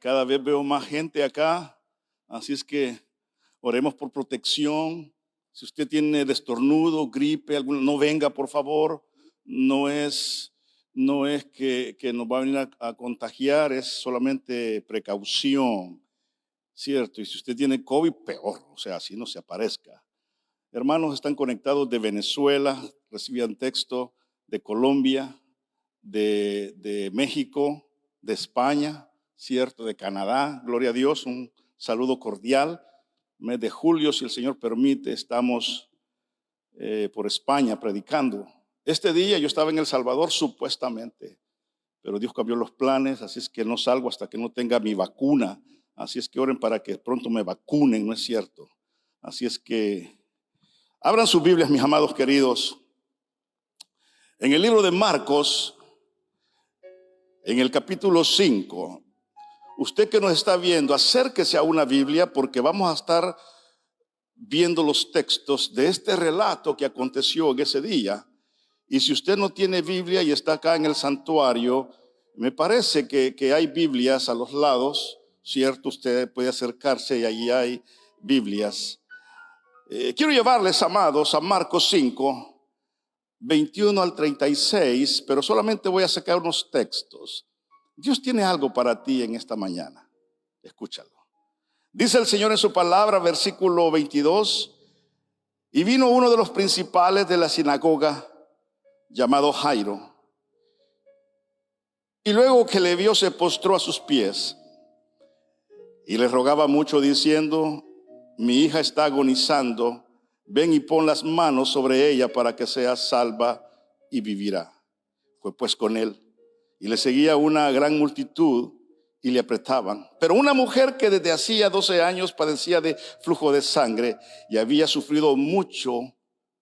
Cada vez veo más gente acá, así es que oremos por protección. Si usted tiene estornudo, gripe, no venga, por favor. No es que nos va a venir a contagiar, es solamente precaución, ¿cierto? Y si usted tiene COVID, peor, o sea, así no se aparezca. Hermanos están conectados de Venezuela, recibían texto de Colombia, de México, de España, cierto, de Canadá. Gloria a Dios, un saludo cordial. Mes de julio, si el Señor permite, estamos por España predicando. Este día yo estaba en El Salvador supuestamente, pero Dios cambió los planes, así es que no salgo hasta que no tenga mi vacuna. Así es que oren para que pronto me vacunen, ¿no es cierto? Así es que abran sus Biblias, mis amados queridos, en el libro de Marcos, en el capítulo 5. Usted que nos está viendo, acérquese a una Biblia porque vamos a estar viendo los textos de este relato que aconteció en ese día. Y si usted no tiene Biblia y está acá en el santuario, me parece que hay Biblias a los lados, ¿cierto? Usted puede acercarse y allí hay Biblias. Quiero llevarles, amados, a Marcos 5, 21 al 36, pero solamente voy a sacar unos textos. Dios tiene algo para ti en esta mañana. Escúchalo. Dice el Señor en su palabra, versículo 22, y vino uno de los principales de la sinagoga, llamado Jairo, y luego que le vio se postró a sus pies y le rogaba mucho diciendo: mi hija está agonizando, ven y pon las manos sobre ella para que sea salva y vivirá. Fue pues con él y le seguía una gran multitud y le apretaban. Pero una mujer que desde hacía 12 años padecía de flujo de sangre y había sufrido mucho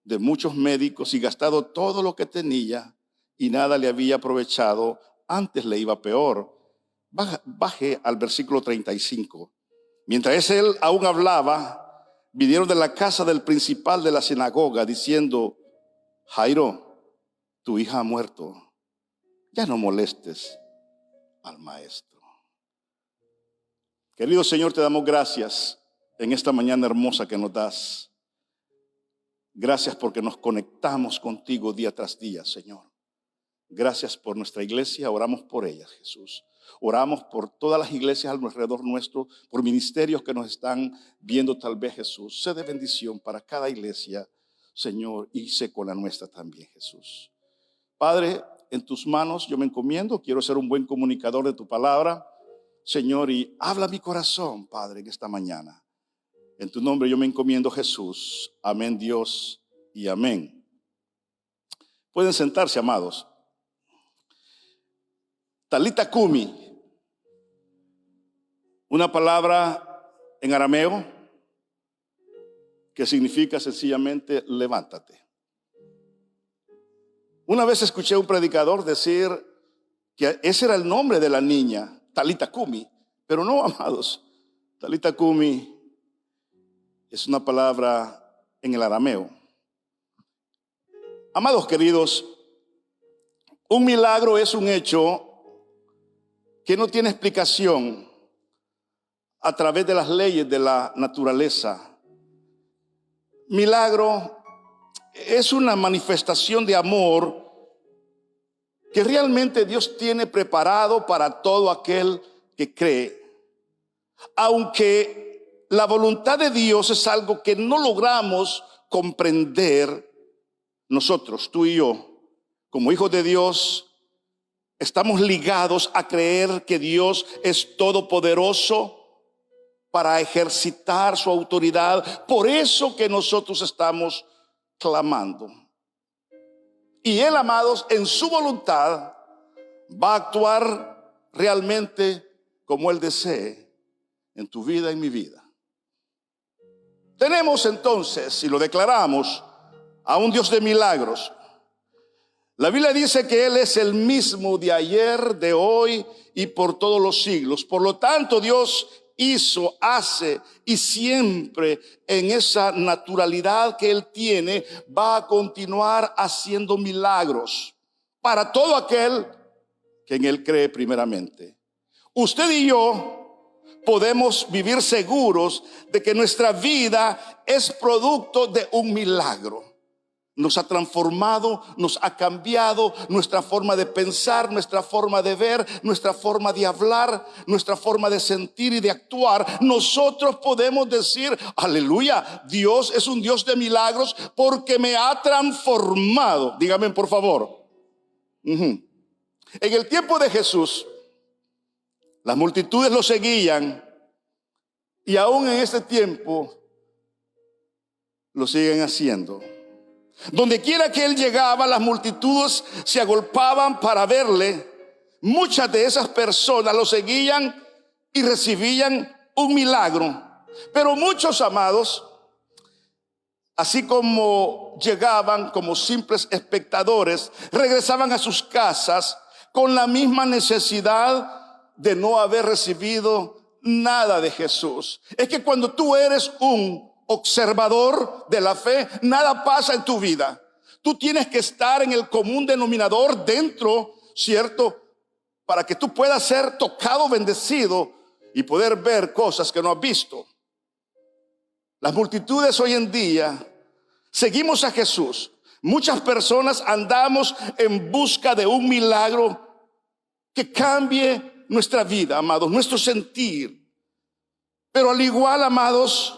de muchos médicos y gastado todo lo que tenía y nada le había aprovechado, antes le iba peor. Baje al versículo 35. Mientras él aún hablaba, vinieron de la casa del principal de la sinagoga diciendo: Jairo, tu hija ha muerto, ya no molestes al maestro. Querido Señor, te damos gracias en esta mañana hermosa que nos das. Gracias porque nos conectamos contigo día tras día, Señor. Gracias por nuestra iglesia, oramos por ella, Jesús. Oramos por todas las iglesias alrededor nuestro, por ministerios que nos están viendo tal vez, Jesús. Sé de bendición para cada iglesia, Señor, y sé con la nuestra también, Jesús. Padre, en tus manos yo me encomiendo, quiero ser un buen comunicador de tu palabra, Señor, y habla mi corazón, Padre, en esta mañana. En tu nombre yo me encomiendo, Jesús. Amén, Dios, y amén. Pueden sentarse, amados. Talita Kumi, una palabra en arameo que significa sencillamente levántate. Una vez escuché a un predicador decir que ese era el nombre de la niña, Talita Kumi, pero no, amados. Talita Kumi es una palabra en el arameo. Amados queridos, un milagro es un hecho que no tiene explicación a través de las leyes de la naturaleza. Milagro es una manifestación de amor que realmente Dios tiene preparado para todo aquel que cree. Aunque la voluntad de Dios es algo que no logramos comprender nosotros, tú y yo, como hijos de Dios, estamos ligados a creer que Dios es todopoderoso para ejercitar su autoridad. Por eso que nosotros estamos clamando. Y Él, amados, en su voluntad va a actuar realmente como Él desee en tu vida y en mi vida. Tenemos entonces, si lo declaramos, a un Dios de milagros. La Biblia dice que Él es el mismo de ayer, de hoy y por todos los siglos. Por lo tanto, Dios hizo, hace y siempre en esa naturalidad que Él tiene va a continuar haciendo milagros para todo aquel que en Él cree primeramente. Usted y yo podemos vivir seguros de que nuestra vida es producto de un milagro. Nos ha transformado, nos ha cambiado nuestra forma de pensar, nuestra forma de ver, nuestra forma de hablar, nuestra forma de sentir y de actuar. Nosotros podemos decir, aleluya, Dios es un Dios de milagros porque me ha transformado. Dígame por favor. En el tiempo de Jesús, las multitudes lo seguían y aún en este tiempo lo siguen haciendo. Donde quiera que él llegaba, las multitudes se agolpaban para verle. Muchas de esas personas lo seguían y recibían un milagro. Pero muchos, amados, así como llegaban como simples espectadores, regresaban a sus casas con la misma necesidad de no haber recibido nada de Jesús. Es que cuando tú eres un observador de la fe, nada pasa en tu vida. Tú tienes que estar en el común denominador dentro, ¿cierto? Para que tú puedas ser tocado, bendecido y poder ver cosas que no has visto. Las multitudes hoy en día seguimos a Jesús. Muchas personas andamos en busca de un milagro que cambie nuestra vida, amados, nuestro sentir. Pero al igual, amados,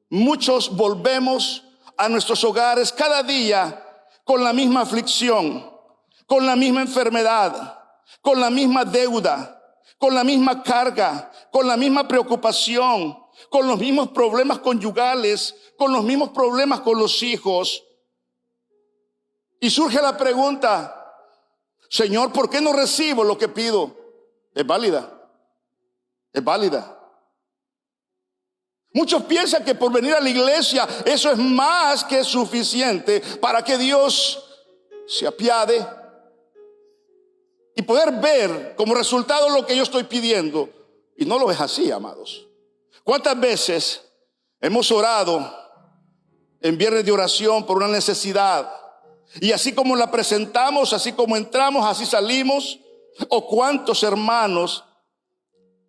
muchos volvemos a nuestros hogares cada día con la misma aflicción, con la misma enfermedad, con la misma deuda, con la misma carga, con la misma preocupación, con los mismos problemas conyugales, con los mismos problemas con los hijos. Y surge la pregunta, Señor, ¿por qué no recibo lo que pido? Es válida, es válida. Muchos piensan que por venir a la iglesia eso es más que suficiente para que Dios se apiade y poder ver como resultado lo que yo estoy pidiendo. Y no lo es así, amados. ¿Cuántas veces hemos orado en viernes de oración por una necesidad? Y así como la presentamos, así como entramos, así salimos. ¿O cuántos hermanos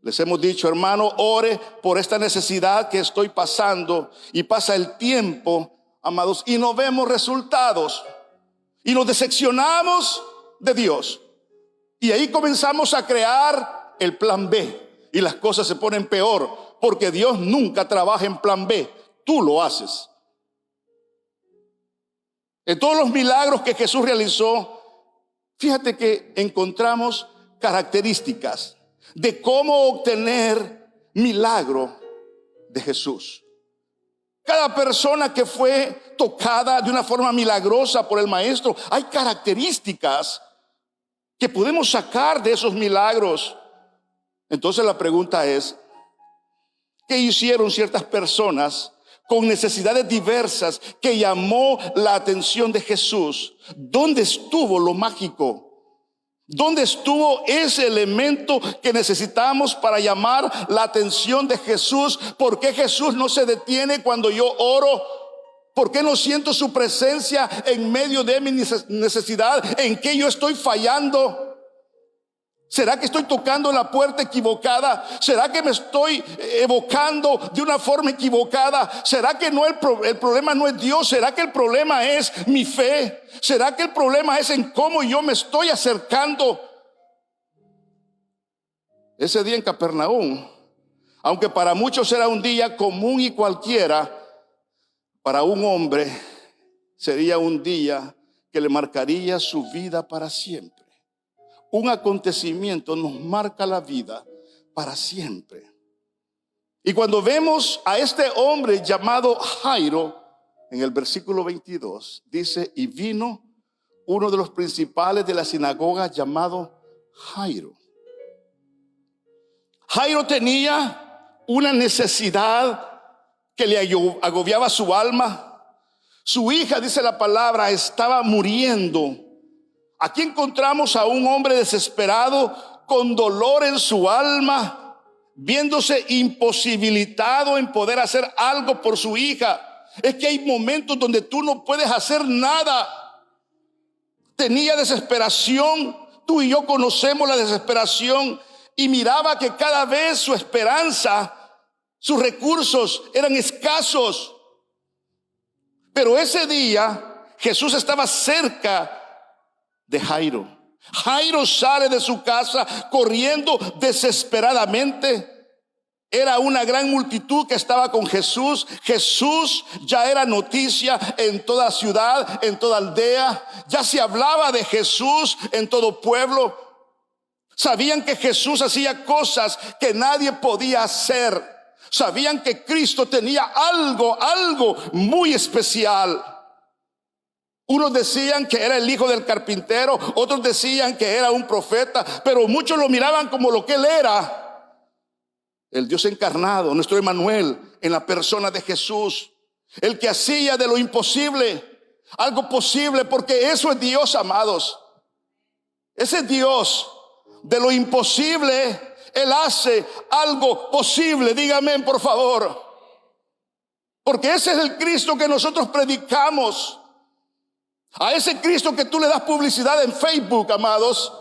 les hemos dicho, hermano, ore por esta necesidad que estoy pasando? Y pasa el tiempo, amados, y no vemos resultados. Y nos decepcionamos de Dios. Y ahí comenzamos a crear el plan B. Y las cosas se ponen peor, porque Dios nunca trabaja en plan B. Tú lo haces. En todos los milagros que Jesús realizó, fíjate que encontramos características de cómo obtener milagro de Jesús. Cada persona que fue tocada de una forma milagrosa por el Maestro, hay características que podemos sacar de esos milagros. Entonces la pregunta es, ¿qué hicieron ciertas personas con necesidades diversas que llamó la atención de Jesús? ¿Dónde estuvo lo mágico? ¿Dónde estuvo ese elemento que necesitamos para llamar la atención de Jesús? ¿Por qué Jesús no se detiene cuando yo oro? ¿Por qué no siento su presencia en medio de mi necesidad? ¿En qué yo estoy fallando? ¿Será que estoy tocando la puerta equivocada? ¿Será que me estoy evocando de una forma equivocada? ¿Será que no el problema no es Dios? ¿Será que el problema es mi fe? ¿Será que el problema es en cómo yo me estoy acercando? Ese día en Capernaum, aunque para muchos era un día común y cualquiera, para un hombre sería un día que le marcaría su vida para siempre. Un acontecimiento nos marca la vida para siempre. Y cuando vemos a este hombre llamado Jairo, en el versículo 22, dice, y vino uno de los principales de la sinagoga llamado Jairo. Jairo tenía una necesidad que le agobiaba su alma. Su hija, dice la palabra, estaba muriendo. Aquí encontramos a un hombre desesperado, con dolor en su alma, viéndose imposibilitado en poder hacer algo por su hija. Es que hay momentos donde tú no puedes hacer nada. Tenía desesperación. Tú y yo conocemos la desesperación. y miraba que cada vez su esperanza, sus recursos eran escasos. Pero ese día Jesús estaba cerca de Jairo. Jairo sale de su casa corriendo desesperadamente. Era una gran multitud que estaba con Jesús. Jesús ya era noticia en toda ciudad, en toda aldea. Ya se hablaba de Jesús en todo pueblo. Sabían que Jesús hacía cosas que nadie podía hacer. Sabían que Cristo tenía algo muy especial. Unos decían que era el hijo del carpintero, otros decían que era un profeta, pero muchos lo miraban como lo que él era: el Dios encarnado, nuestro Emmanuel, en la persona de Jesús, el que hacía de lo imposible algo posible, porque eso es Dios, amados. Ese Dios de lo imposible, Él hace algo posible. Dígame, por favor, porque ese es el Cristo que nosotros predicamos. A ese Cristo que tú le das publicidad en Facebook, amados,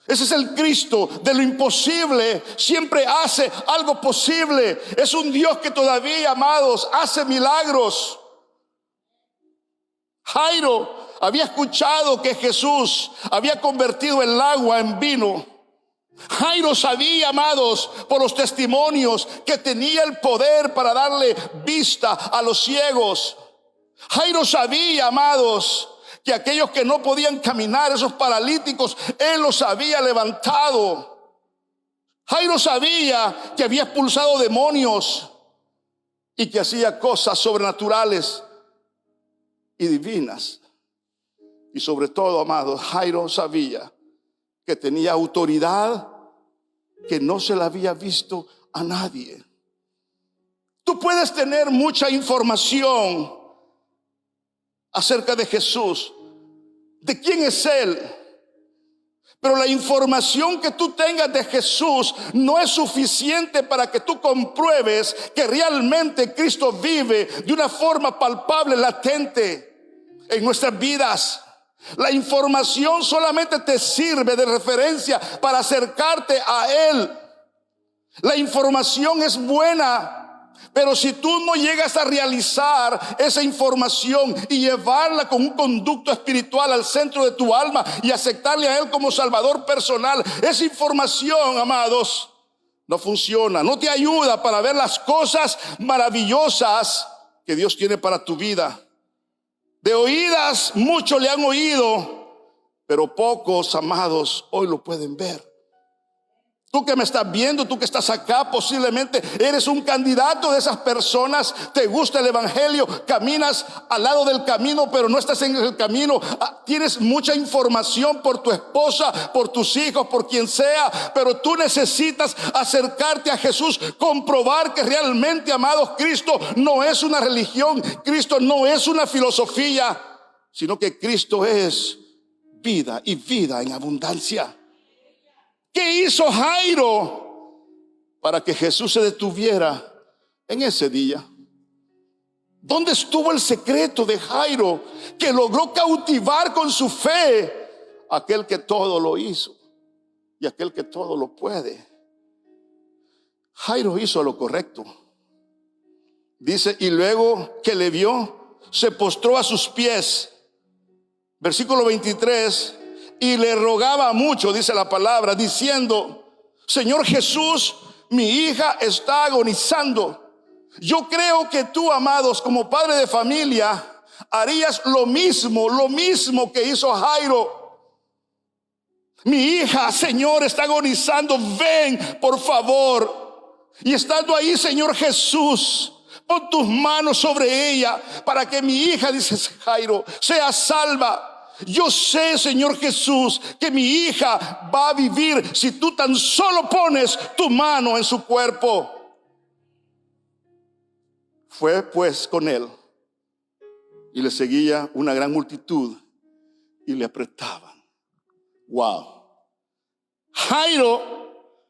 ese es el Cristo de lo imposible. Siempre hace algo posible. Es un Dios que todavía, amados, hace milagros. Jairo había escuchado que Jesús había convertido el agua en vino. Jairo sabía, amados, por los testimonios, que tenía el poder para darle vista a los ciegos. Jairo sabía, amados, que aquellos que no podían caminar, esos paralíticos, Él los había levantado. Jairo sabía que había expulsado demonios y que hacía cosas sobrenaturales y divinas. Y sobre todo, amados, Jairo sabía que tenía autoridad que no se la había visto a nadie. Tú puedes tener mucha información acerca de Jesús, de quién es Él, pero la información que tú tengas de Jesús no es suficiente para que tú compruebes que realmente Cristo vive de una forma palpable, latente en nuestras vidas. La información solamente te sirve de referencia para acercarte a Él. La información es buena, pero si tú no llegas a realizar esa información y llevarla con un conducto espiritual al centro de tu alma y aceptarle a Él como Salvador personal, esa información, amados, no funciona, no te ayuda para ver las cosas maravillosas que Dios tiene para tu vida. De oídas muchos le han oído, pero pocos, amados, hoy lo pueden ver. Tú que me estás viendo, tú que estás acá, posiblemente eres un candidato de esas personas. Te gusta el evangelio, caminas al lado del camino, pero no estás en el camino. Tienes mucha información por tu esposa, por tus hijos, por quien sea, pero tú necesitas acercarte a Jesús, comprobar que realmente, amados, Cristo no es una religión, Cristo no es una filosofía, sino que Cristo es vida y vida en abundancia. ¿Qué hizo Jairo para que Jesús se detuviera en ese día? ¿Dónde estuvo el secreto de Jairo que logró cautivar con su fe a aquel que todo lo hizo y aquel que todo lo puede? Jairo hizo lo correcto. Dice, y luego que le vio, se postró a sus pies. Versículo 23. Y le rogaba mucho, dice la palabra, diciendo, Señor Jesús, mi hija está agonizando. Yo creo que tú, amados, como padre de familia, harías lo mismo que hizo Jairo. Mi hija, Señor, está agonizando. Ven, por favor. Y estando ahí, Señor Jesús, pon tus manos sobre ella para que mi hija, dice Jairo, sea salva. Yo sé, Señor Jesús, que mi hija va a vivir si tú tan solo pones tu mano en su cuerpo. Fue pues con él y le seguía una gran multitud y le apretaban. Wow. Jairo,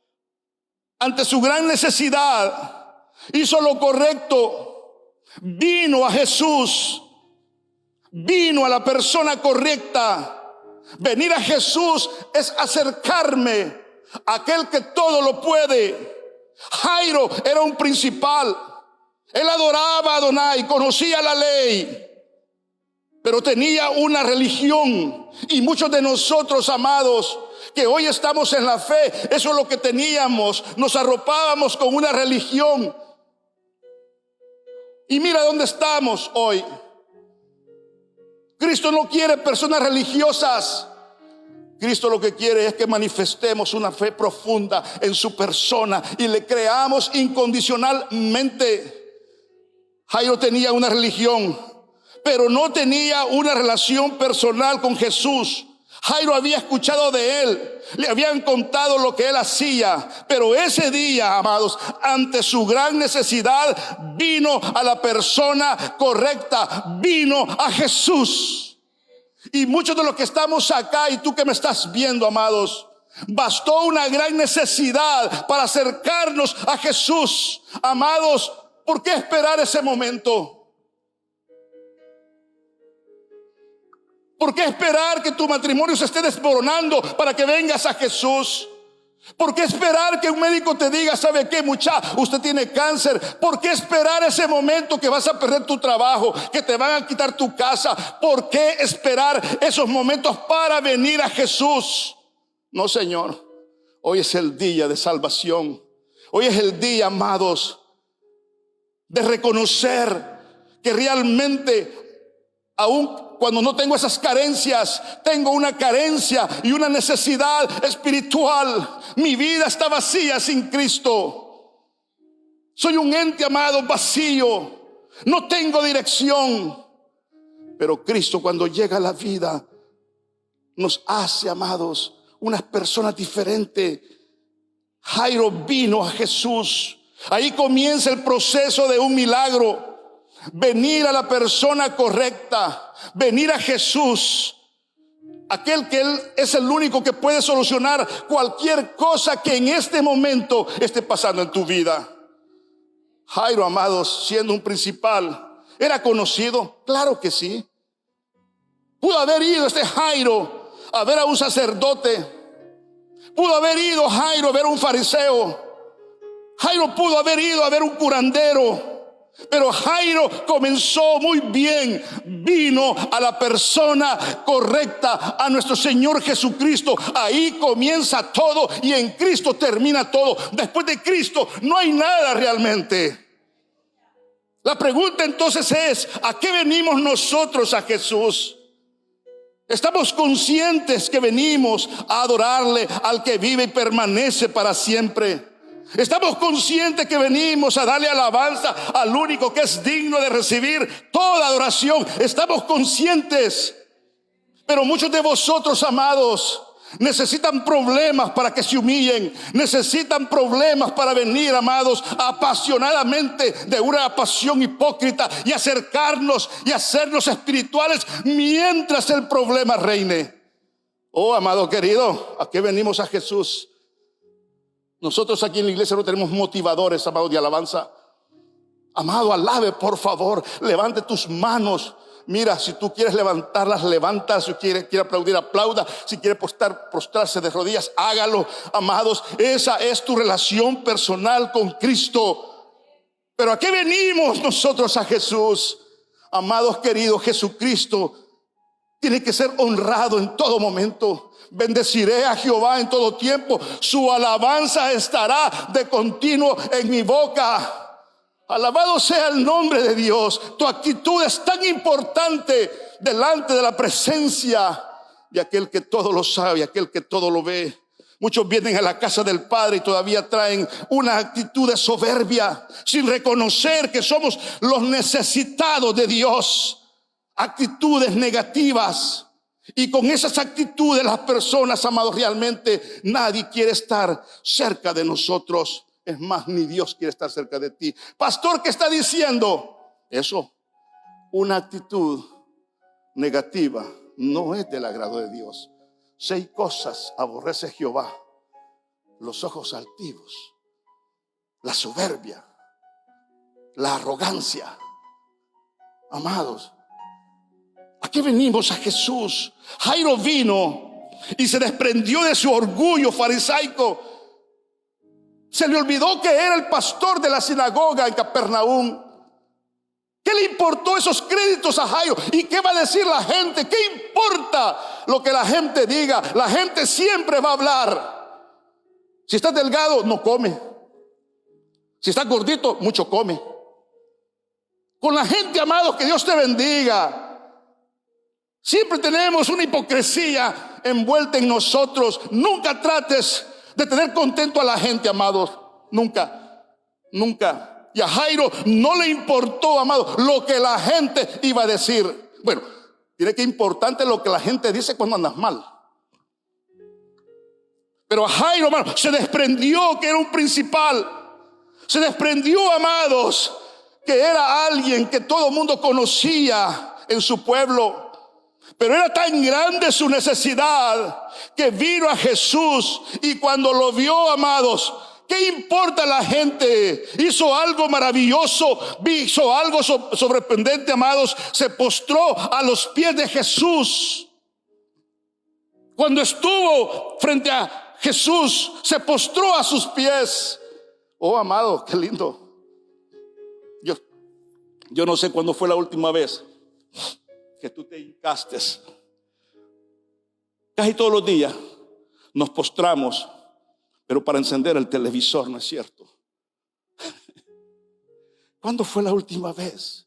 ante su gran necesidad, hizo lo correcto. Vino a Jesús. Vino a la persona correcta. Venir a Jesús es acercarme aquel que todo lo puede. Jairo era un principal. Él adoraba a Adonai, conocía la ley, pero tenía una religión. Y muchos de nosotros, amados, que hoy estamos en la fe, eso es lo que teníamos. Nos arropábamos con una religión. Y mira dónde estamos hoy. Cristo no quiere personas religiosas. Cristo lo que quiere es que manifestemos una fe profunda en su persona y le creamos incondicionalmente. Jairo tenía una religión, pero no tenía una relación personal con Jesús. Jairo había escuchado de él, le habían contado lo que él hacía, pero ese día, amados, ante su gran necesidad, vino a la persona correcta, vino a Jesús. Y muchos de los que estamos acá y tú que me estás viendo, amados, bastó una gran necesidad para acercarnos a Jesús. Amados, ¿por qué esperar ese momento? ¿Por qué esperar que tu matrimonio se esté desmoronando para que vengas a Jesús? ¿Por qué esperar que un médico te diga, ¿sabe qué, muchacha? Usted tiene cáncer. ¿Por qué esperar ese momento que vas a perder tu trabajo, que te van a quitar tu casa? ¿Por qué esperar esos momentos para venir a Jesús? No, Señor. Hoy es el día de salvación. Hoy es el día, amados, de reconocer que realmente, aún cuando no tengo esas carencias, tengo una carencia y una necesidad espiritual. Mi vida está vacía sin Cristo. Soy un ente, amado, vacío. No tengo dirección. Pero Cristo, cuando llega a la vida, nos hace, amados, unas personas diferentes. Jairo vino a Jesús. Ahí comienza el proceso de un milagro. Venir a la persona correcta, venir a Jesús, aquel que Él es el único que puede solucionar cualquier cosa que en este momento esté pasando en tu vida. Jairo, amados, siendo un principal, ¿era conocido? Claro que sí. Pudo haber ido este Jairo a ver a un sacerdote. Pudo haber ido Jairo a ver a un fariseo. Jairo pudo haber ido a ver un curandero. Pero Jairo comenzó muy bien. Vino a la persona correcta, a nuestro Señor Jesucristo. Ahí comienza todo y en Cristo termina todo. Después de Cristo no hay nada realmente. La pregunta entonces es, ¿a qué venimos nosotros a Jesús? ¿Estamos conscientes que venimos a adorarle al que vive y permanece para siempre? ¿Estamos conscientes que venimos a darle alabanza al único que es digno de recibir toda adoración? Estamos conscientes. Pero muchos de vosotros, amados, necesitan problemas para que se humillen. Necesitan problemas para venir, amados, apasionadamente de una pasión hipócrita y acercarnos y hacernos espirituales mientras el problema reine. Oh, amado querido, ¿a qué venimos a Jesús? Nosotros aquí en la iglesia no tenemos motivadores, amado, de alabanza. Amado, alabe, por favor, levante tus manos. Mira, si tú quieres levantarlas, levanta. Si quiere aplaudir, aplauda. Si quiere prostrarse de rodillas, hágalo. Amados, esa es tu relación personal con Cristo. Pero ¿a qué venimos nosotros a Jesús? Amados queridos, Jesucristo tiene que ser honrado en todo momento. Bendeciré a Jehová en todo tiempo. Su alabanza estará de continuo en mi boca. Alabado sea el nombre de Dios. Tu actitud es tan importante delante de la presencia de aquel que todo lo sabe, aquel que todo lo ve. Muchos vienen a la casa del Padre y todavía traen una actitud de soberbia, sin reconocer que somos los necesitados de Dios. Actitudes negativas. Y con esas actitudes las personas, amados, realmente nadie quiere estar cerca de nosotros. Es más, ni Dios quiere estar cerca de ti. Pastor, ¿qué está diciendo? Eso, una actitud negativa no es del agrado de Dios. 6 cosas aborrece Jehová: los ojos altivos, la soberbia, la arrogancia. Amados, ¿a qué venimos a Jesús? Jairo vino y se desprendió de su orgullo farisaico. Se le olvidó que era el pastor de la sinagoga en Capernaum. ¿Qué le importó esos créditos a Jairo? ¿Y qué va a decir la gente? ¿Qué importa lo que la gente diga? La gente siempre va a hablar. Si estás delgado, no come. Si estás gordito, mucho come. Con la gente, amados, que Dios te bendiga. Siempre tenemos una hipocresía envuelta en nosotros. Nunca trates de tener contento a la gente, amados. Nunca, nunca. Y a Jairo no le importó, amado, lo que la gente iba a decir. Bueno, tiene que importante lo que la gente dice cuando andas mal. Pero a Jairo, hermano, se desprendió que era un principal. Se desprendió, amados, que era alguien que todo el mundo conocía en su pueblo. Pero era tan grande su necesidad que vino a Jesús, y cuando lo vio, amados, ¿qué importa la gente? Hizo algo maravilloso, hizo algo sorprendente, amados. Se postró a los pies de Jesús. Cuando estuvo frente a Jesús, se postró a sus pies. Oh, amado, qué lindo. Yo no sé cuándo fue la última vez que tú te hincaste. Casi todos los días nos postramos, pero para encender el televisor, ¿no es cierto? ¿Cuándo fue la última vez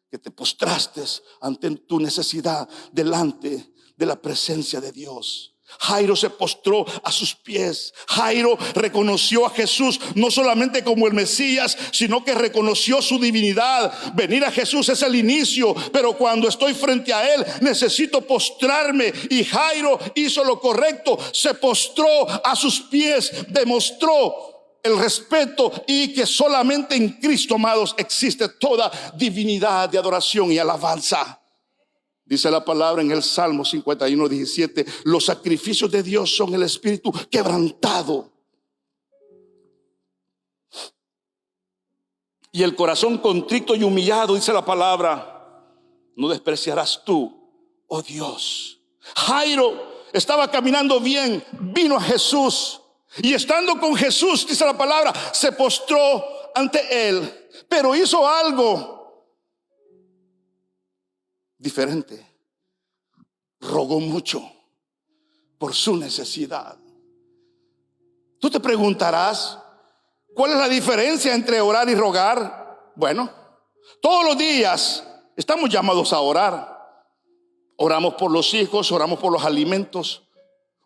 que te postraste ante tu necesidad delante de la presencia de Dios? Jairo se postró a sus pies. Jairo reconoció a Jesús no solamente como el Mesías, sino que reconoció su divinidad. Venir a Jesús es el inicio, pero cuando estoy frente a Él necesito postrarme. Y Jairo hizo lo correcto, se postró a sus pies, demostró el respeto, y que solamente en Cristo, amados, existe toda divinidad de adoración y alabanza. Dice la palabra en el Salmo 51:17, los sacrificios de Dios son el espíritu quebrantado y el corazón contrito y humillado. Dice la palabra, no despreciarás tú, oh Dios. Jairo estaba caminando bien, vino a Jesús, y estando con Jesús, dice la palabra, se postró ante Él, pero hizo algo diferente. Rogó mucho por su necesidad. Tú te preguntarás, ¿cuál es la diferencia entre orar y rogar? Bueno, todos los días estamos llamados a orar. Oramos por los hijos, oramos por los alimentos,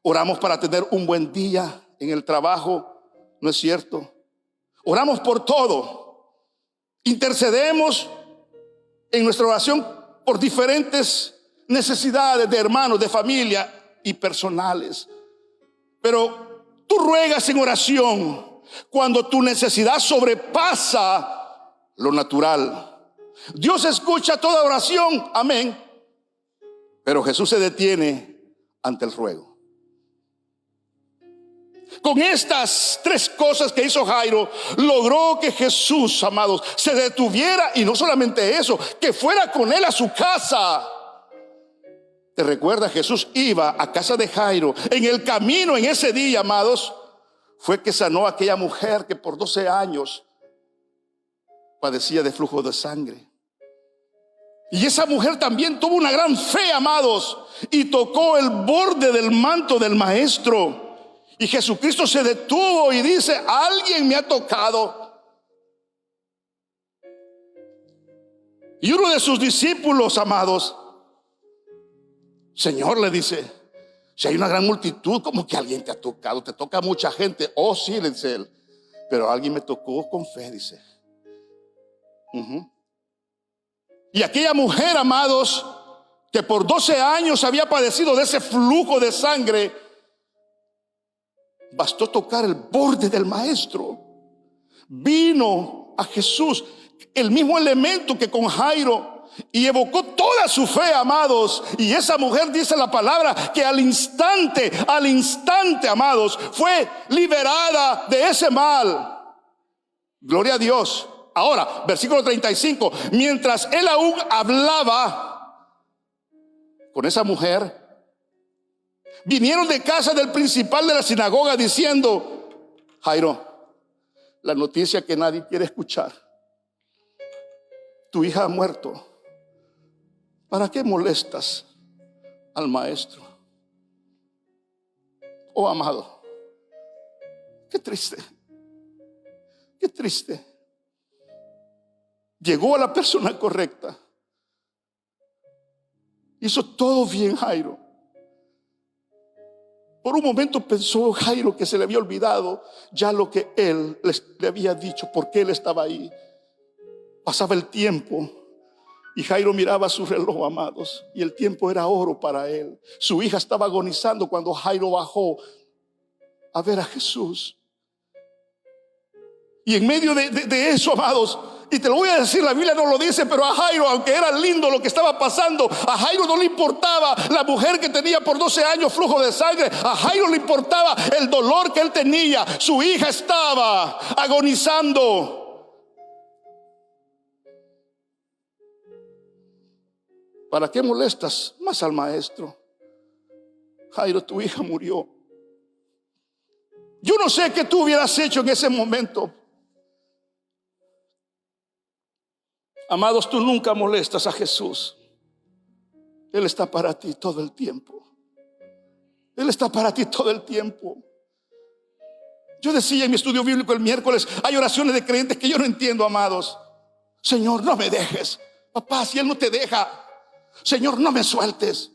oramos para tener un buen día en el trabajo, ¿no es cierto? Oramos por todo. Intercedemos en nuestra oración por diferentes necesidades de hermanos, de familia y personales. Pero tú ruegas en oración cuando tu necesidad sobrepasa lo natural. Dios escucha toda oración, amén. Pero Jesús se detiene ante el ruego. Con estas tres cosas que hizo Jairo, logró que Jesús, amados, se detuviera, y no solamente eso, que fuera con él a su casa. ¿Te recuerdas? Jesús iba a casa de Jairo. En el camino, en ese día, amados, fue que sanó a aquella mujer que por 12 años padecía de flujo de sangre. Y esa mujer también tuvo una gran fe, amados, y tocó el borde del manto del maestro. Y Jesucristo se detuvo y dice, alguien me ha tocado. Y uno de sus discípulos, amados, Señor, le dice, si hay una gran multitud, ¿cómo que alguien te ha tocado? Te toca mucha gente. Oh, sí, le dice él, pero alguien me tocó con fe, dice. Y aquella mujer, amados, que por 12 años había padecido de ese flujo de sangre, bastó tocar el borde del maestro. Vino a Jesús, el mismo elemento que con Jairo, y evocó toda su fe, amados. Y esa mujer, dice la palabra, que al instante, amados, fue liberada de ese mal. Gloria a Dios. Ahora, versículo 35, mientras él aún hablaba con esa mujer, vinieron de casa del principal de la sinagoga diciendo: Jairo, la noticia que nadie quiere escuchar, tu hija ha muerto. ¿Para qué molestas al maestro? Oh, amado, qué triste, qué triste. Llegó a la persona correcta. Hizo todo bien Jairo. Por un momento pensó Jairo que se le había olvidado ya lo que él le había dicho, porque él estaba ahí. Pasaba el tiempo y Jairo miraba su reloj, amados, y el tiempo era oro para él. Su hija estaba agonizando cuando Jairo bajó a ver a Jesús. Y en medio de eso, amados, y te lo voy a decir, la Biblia no lo dice, pero a Jairo, aunque era lindo lo que estaba pasando, a Jairo no le importaba la mujer que tenía por 12 años flujo de sangre. A Jairo le importaba el dolor que él tenía. Su hija estaba agonizando. ¿Para qué molestas más al maestro? Jairo, tu hija murió. Yo no sé qué tú hubieras hecho en ese momento. Amados, tú nunca molestas a Jesús. Él está para ti todo el tiempo. Él está para ti todo el tiempo. Yo decía en mi estudio bíblico el miércoles, hay oraciones de creyentes que yo no entiendo, amados. Señor, no me dejes. Papá, si Él no te deja, Señor, no me sueltes.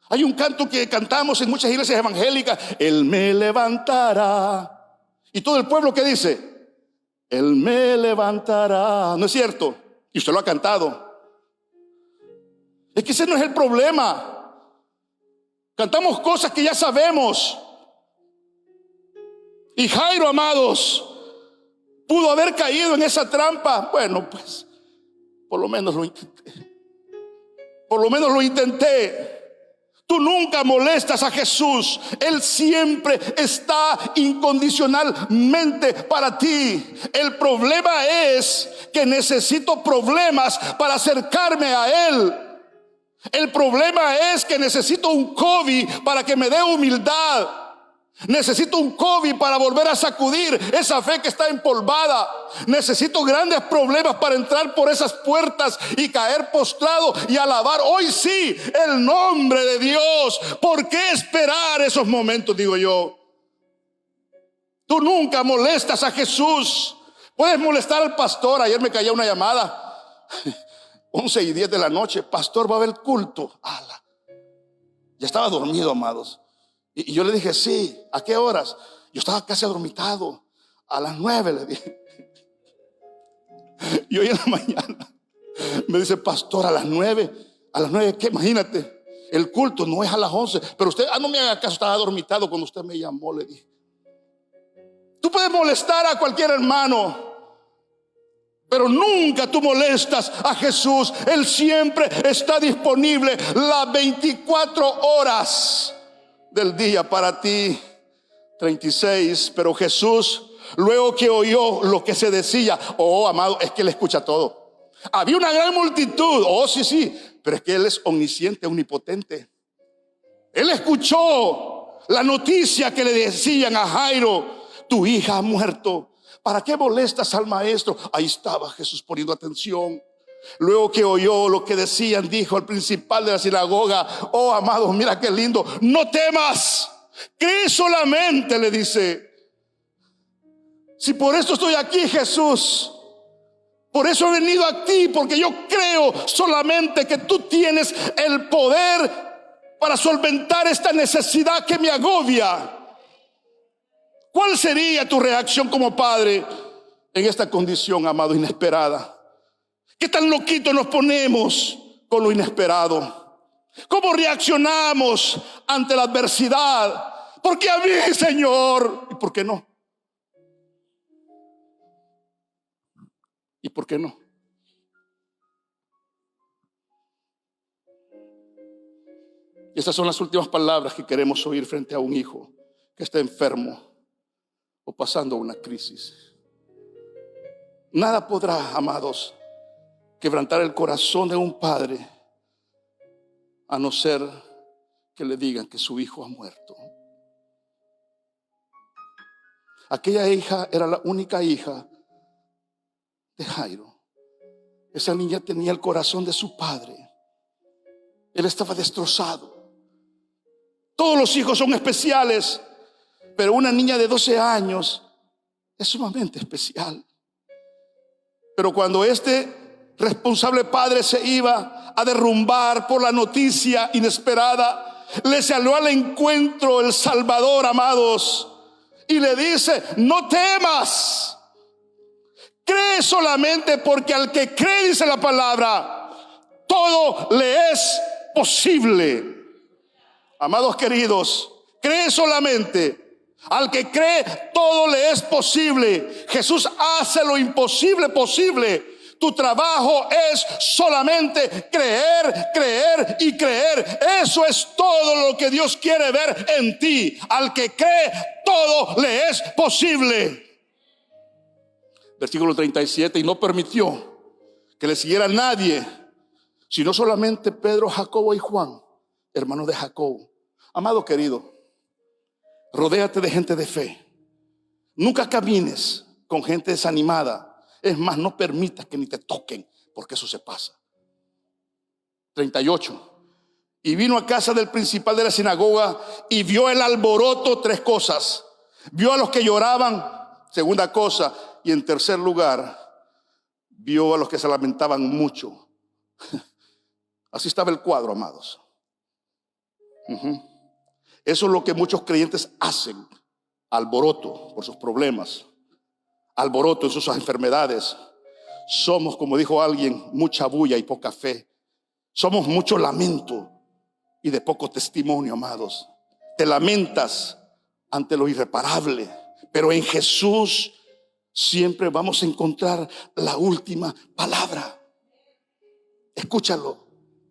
Hay un canto que cantamos en muchas iglesias evangélicas: Él me levantará. Y todo el pueblo, ¿qué dice? Él me levantará. ¿No es cierto? Y usted lo ha cantado. Es que ese no es el problema. Cantamos cosas que ya sabemos. Y Jairo, amados, pudo haber caído en esa trampa. Bueno, pues por lo menos lo intenté. Por lo menos lo intenté. Tú nunca molestas a Jesús. Él siempre está incondicionalmente para ti. El problema es que necesito problemas para acercarme a Él. El problema es que necesito un COVID para que me dé humildad. Necesito un COVID para volver a sacudir esa fe que está empolvada. Necesito grandes problemas para entrar por esas puertas y caer postrado y alabar hoy sí el nombre de Dios. ¿Por qué esperar esos momentos? Digo yo. Tú nunca molestas a Jesús. Puedes molestar al pastor. Ayer me caía una llamada 11:10 de la noche. Pastor, va a haber culto. ¡Ala! Ya estaba dormido, amados. Y yo le dije, sí. ¿A qué horas? Yo estaba casi adormitado. A las 9 le dije. Y hoy en la mañana me dice, pastor, a las 9. ¿A las 9 qué? Imagínate, el culto no es a las 11. Pero usted, no me haga caso, estaba adormitado cuando usted me llamó, le dije. Tú puedes molestar a cualquier hermano, pero nunca tú molestas a Jesús. Él siempre está disponible las 24 horas del día para ti. 36. Pero Jesús, luego que oyó lo que se decía, oh, amado, es que Él escucha todo. Había una gran multitud, oh, sí, pero es que Él es omnisciente, omnipotente. Él escuchó la noticia que le decían a Jairo: tu hija ha muerto. ¿Para qué molestas al maestro? Ahí estaba Jesús poniendo atención. Luego que oyó lo que decían, dijo al principal de la sinagoga: oh, amados, mira qué lindo. No temas, cree solamente, le dice. Si por esto estoy aquí, Jesús, por eso he venido a ti, porque yo creo solamente que tú tienes el poder para solventar esta necesidad que me agobia. ¿Cuál sería tu reacción como padre en esta condición, amado, inesperada? ¿Qué tan loquitos nos ponemos con lo inesperado? ¿Cómo reaccionamos ante la adversidad? ¿Por qué a mí, Señor? ¿Y por qué no? ¿Y por qué no? Y estas son las últimas palabras que queremos oír frente a un hijo que está enfermo o pasando una crisis. Nada podrá, amados, quebrantar el corazón de un padre, a no ser que le digan que su hijo ha muerto. Aquella hija era la única hija de Jairo. Esa niña tenía el corazón de su padre. Él estaba destrozado. Todos los hijos son especiales, pero una niña de 12 años es sumamente especial. Pero cuando este responsable padre se iba a derrumbar por la noticia inesperada, le salió al encuentro el Salvador, amados, y le dice: no temas, cree solamente, porque al que cree, dice la palabra, todo le es posible. Amados queridos, cree solamente. Al que cree, todo le es posible. Jesús hace lo imposible posible. Tu trabajo es solamente creer, creer y creer. Eso es todo lo que Dios quiere ver en ti. Al que cree, todo le es posible. Versículo 37: y no permitió que le siguiera nadie, sino solamente Pedro, Jacobo y Juan, hermanos de Jacobo. Amado querido, rodéate de gente de fe. Nunca camines con gente desanimada. Es más, no permitas que ni te toquen, porque eso se pasa. 38. Y vino a casa del principal de la sinagoga y vio el alboroto. 3 cosas. Vio a los que lloraban. 2 cosa. Y en tercer lugar, vio a los que se lamentaban mucho. Así estaba el cuadro, amados. Eso es lo que muchos creyentes hacen: alboroto por sus problemas, alboroto en sus enfermedades. Somos, como dijo alguien, mucha bulla y poca fe. Somos mucho lamento y de poco testimonio, amados. Te lamentas ante lo irreparable, pero en Jesús siempre vamos a encontrar la última palabra. Escúchalo.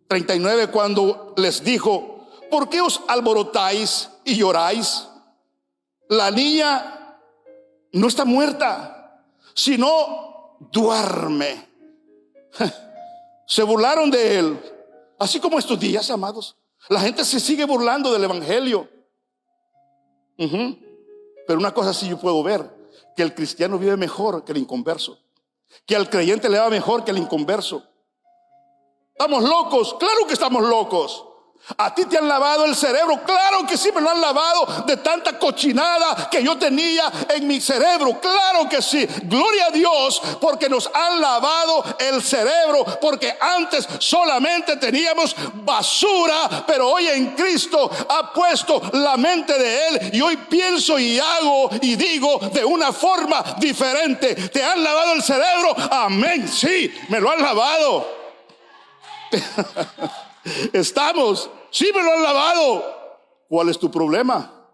39, cuando les dijo: ¿por qué os alborotáis y lloráis? La niña no está muerta, sino duerme. Se burlaron de él. Así como estos días, amados, la gente se sigue burlando del evangelio. Pero una cosa sí yo puedo ver: que el cristiano vive mejor que el inconverso, que al creyente le va mejor que el inconverso. ¿Estamos locos? Claro que estamos locos. ¿A ti te han lavado el cerebro? Claro que sí, me lo han lavado de tanta cochinada que yo tenía en mi cerebro. Claro que sí. Gloria a Dios, porque nos han lavado el cerebro, porque antes solamente teníamos basura, pero hoy en Cristo ha puesto la mente de Él, y hoy pienso y hago y digo de una forma diferente. ¿Te han lavado el cerebro? Amén, sí, me lo han lavado. Estamos, sí, me lo han lavado. ¿Cuál es tu problema?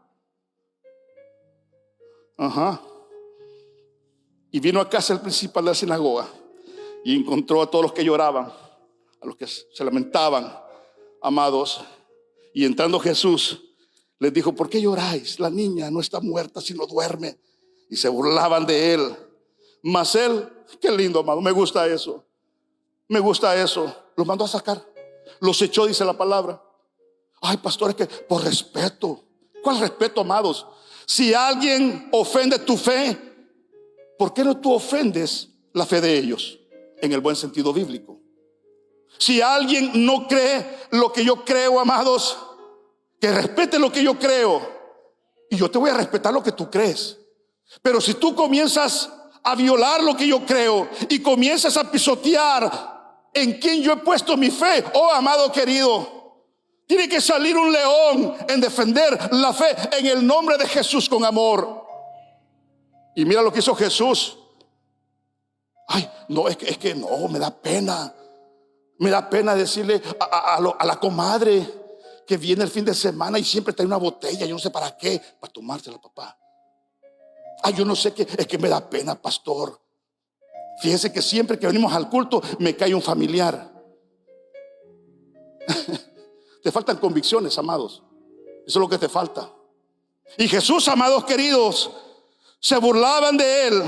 Y vino a casa el principal de la sinagoga y encontró a todos los que lloraban, a los que se lamentaban, amados. Y entrando Jesús les dijo: ¿por qué lloráis? La niña no está muerta, sino duerme. Y se burlaban de él. Mas él, qué lindo, amado, me gusta eso. Me gusta eso. Los mandó a sacar. Los echó, dice la palabra. Ay, pastor, es que por respeto. ¿Cuál respeto, amados? Si alguien ofende tu fe, ¿por qué no tú ofendes la fe de ellos? En el buen sentido bíblico. Si alguien no cree lo que yo creo, amados, que respete lo que yo creo, y yo te voy a respetar lo que tú crees. Pero si tú comienzas a violar lo que yo creo y comienzas a pisotear en quien yo he puesto mi fe, oh amado querido, tiene que salir un león en defender la fe en el nombre de Jesús con amor. Y mira lo que hizo Jesús. Ay, no, es que no, me da pena. Me da pena decirle a la comadre que viene el fin de semana y siempre trae una botella, yo no sé para qué, para tomársela, papá. Ay, yo no sé qué, es que me da pena, pastor. Fíjese que siempre que venimos al culto me cae un familiar. Te faltan convicciones, amados. Eso es lo que te falta. Y Jesús, amados queridos, se burlaban de él,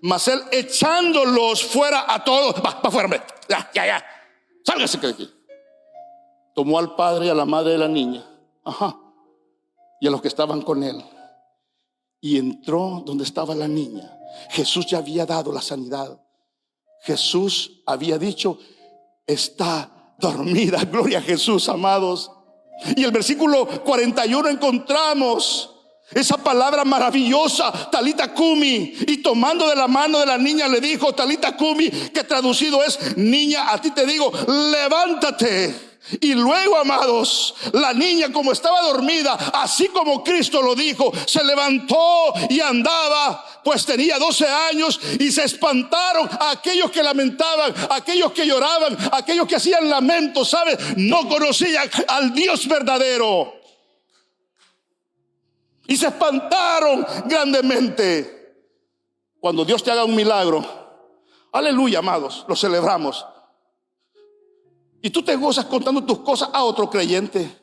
mas él echándolos fuera a todos. Va fuera, hombre. Ya. Sálgase de aquí. Tomó al padre y a la madre de la niña Ajá. Y a los que estaban con él. Y entró donde estaba la niña. Jesús ya había dado la sanidad. Jesús había dicho: está dormida. Gloria a Jesús, amados. Y el versículo 41 encontramos esa palabra maravillosa, Talita Cumi. Y tomando de la mano de la niña le dijo, Talita Cumi, que traducido es: niña, a ti te digo, levántate. Y luego, amados, la niña, como estaba dormida, así como Cristo lo dijo, se levantó y andaba, pues tenía 12 años. Y se espantaron a aquellos que lamentaban, a aquellos que lloraban, a aquellos que hacían lamentos, ¿sabes? No conocían al Dios verdadero. Y se espantaron grandemente. Cuando Dios te haga un milagro, aleluya, amados, lo celebramos. Y tú te gozas contando tus cosas a otro creyente.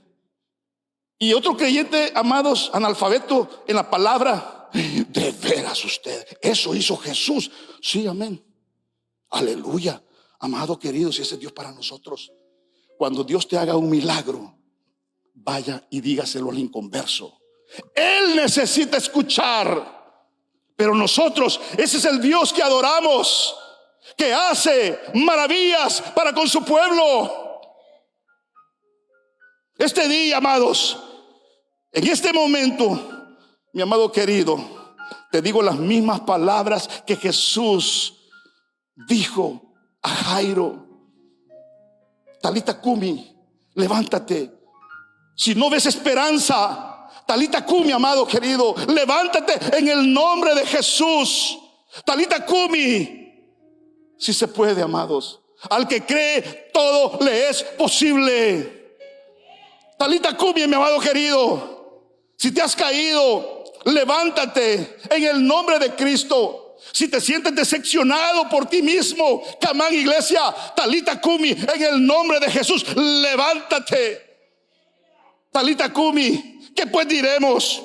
Y otro creyente, amados, analfabeto en la palabra: de veras usted, eso hizo Jesús. Sí, amén. Aleluya. Amado querido, si ese es Dios para nosotros. Cuando Dios te haga un milagro, vaya y dígaselo al inconverso. Él necesita escuchar. Pero nosotros, ese es el Dios que adoramos, que hace maravillas para con su pueblo. Este día, amados, en este momento, mi amado querido, te digo las mismas palabras que Jesús dijo a Jairo: Talita Cumi, levántate. Si no ves esperanza, Talita Cumi, amado querido, levántate en el nombre de Jesús. Talita Cumi. Si se puede, amados. Al que cree, todo le es posible. Talita Cumi, mi amado querido. Si te has caído, levántate en el nombre de Cristo. Si te sientes decepcionado por ti mismo, Camán Iglesia, Talita Cumi, en el nombre de Jesús, levántate. Talita Cumi, ¿qué pues diremos?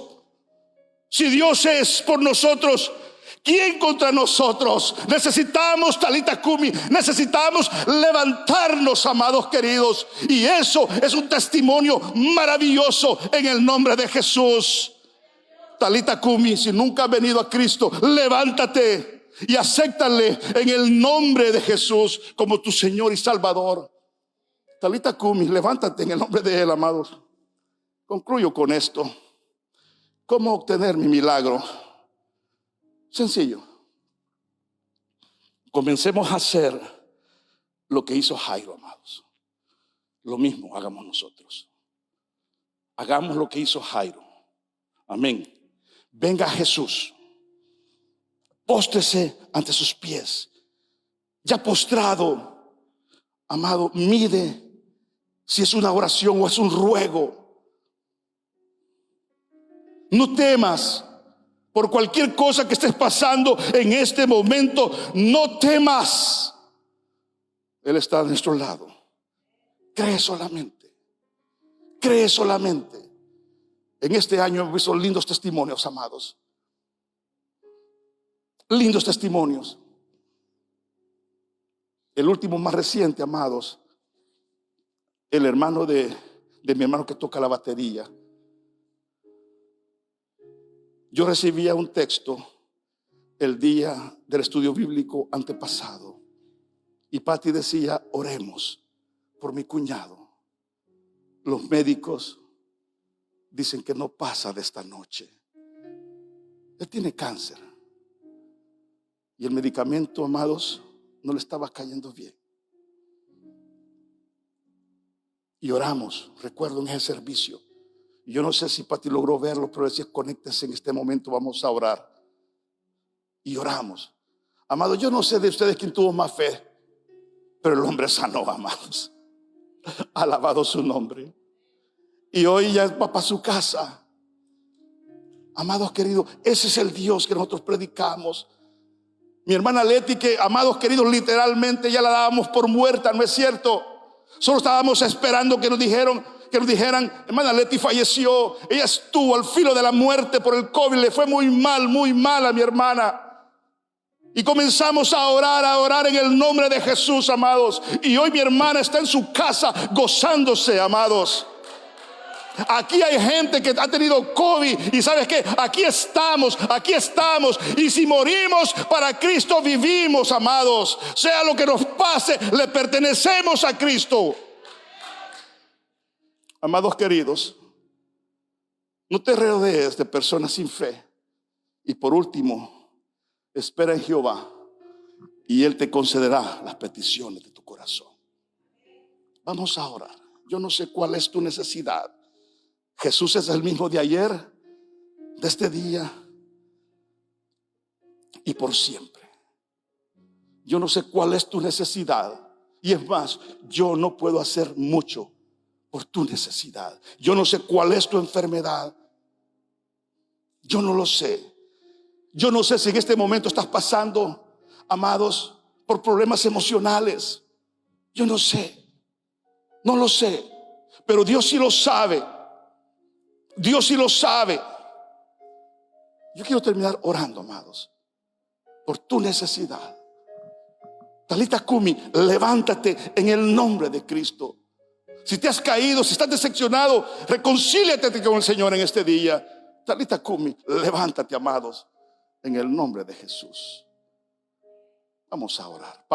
Si Dios es por nosotros, ¿quién contra nosotros? Necesitamos, Talita Cumi, necesitamos levantarnos, amados queridos. Y eso es un testimonio maravilloso en el nombre de Jesús. Talita Cumi, si nunca has venido a Cristo, levántate y acéptale en el nombre de Jesús como tu Señor y Salvador. Talita Cumi, levántate en el nombre de Él, amados. Concluyo con esto. ¿Cómo obtener mi milagro? Sencillo. Comencemos a hacer lo que hizo Jairo, amados. Lo mismo hagamos nosotros. Hagamos lo que hizo Jairo. Amén. Venga Jesús. Póstrese ante sus pies. Ya postrado, amado, mide si es una oración o es un ruego. No temas por cualquier cosa que estés pasando en este momento. No temas. Él está a nuestro lado. Cree solamente. Cree solamente. En este año hemos visto lindos testimonios, amados. Lindos testimonios. El último más reciente, amados, el hermano de mi hermano que toca la batería. Yo recibía un texto el día del estudio bíblico antepasado. Y Pati decía: oremos por mi cuñado. Los médicos dicen que no pasa de esta noche. Él tiene cáncer. Y el medicamento, amados, no le estaba cayendo bien. Y oramos, recuerdo en ese servicio. Yo no sé si Pati logró verlo, pero decía: conéctese en este momento, vamos a orar. Y oramos. Amados, yo no sé de ustedes quién tuvo más fe, pero el hombre sanó, amados. Alabado su nombre. Y hoy ya va para su casa. Amados queridos, ese es el Dios que nosotros predicamos. Mi hermana Leti, que, amados queridos, literalmente ya la dábamos por muerta, ¿no es cierto? Solo estábamos esperando que nos dijeran, hermana Leti falleció. Ella estuvo al filo de la muerte por el COVID. Le fue muy mal a mi hermana. Y comenzamos a orar en el nombre de Jesús, amados. Y hoy mi hermana está en su casa gozándose, amados. Aquí hay gente que ha tenido COVID y ¿sabes qué? Aquí estamos. Y si morimos para Cristo, vivimos, amados. Sea lo que nos pase, le pertenecemos a Cristo. Amados queridos, no te rodees de personas sin fe. Y por último, espera en Jehová y Él te concederá las peticiones de tu corazón. Vamos a orar. Yo no sé cuál es tu necesidad. Jesús es el mismo de ayer, de este día y por siempre. Yo no sé cuál es tu necesidad. Y es más, yo no puedo hacer mucho por tu necesidad. Yo no sé cuál es tu enfermedad. Yo no lo sé. Yo no sé si en este momento estás pasando, amados, por problemas emocionales. Yo no sé. No lo sé. Pero Dios sí lo sabe. Dios sí lo sabe. Yo quiero terminar orando, amados, por tu necesidad. Talita Kumi, levántate en el nombre de Cristo. Si te has caído, si estás decepcionado, reconcíliate con el Señor en este día. Talita Kumi, levántate, amados, en el nombre de Jesús. Vamos a orar.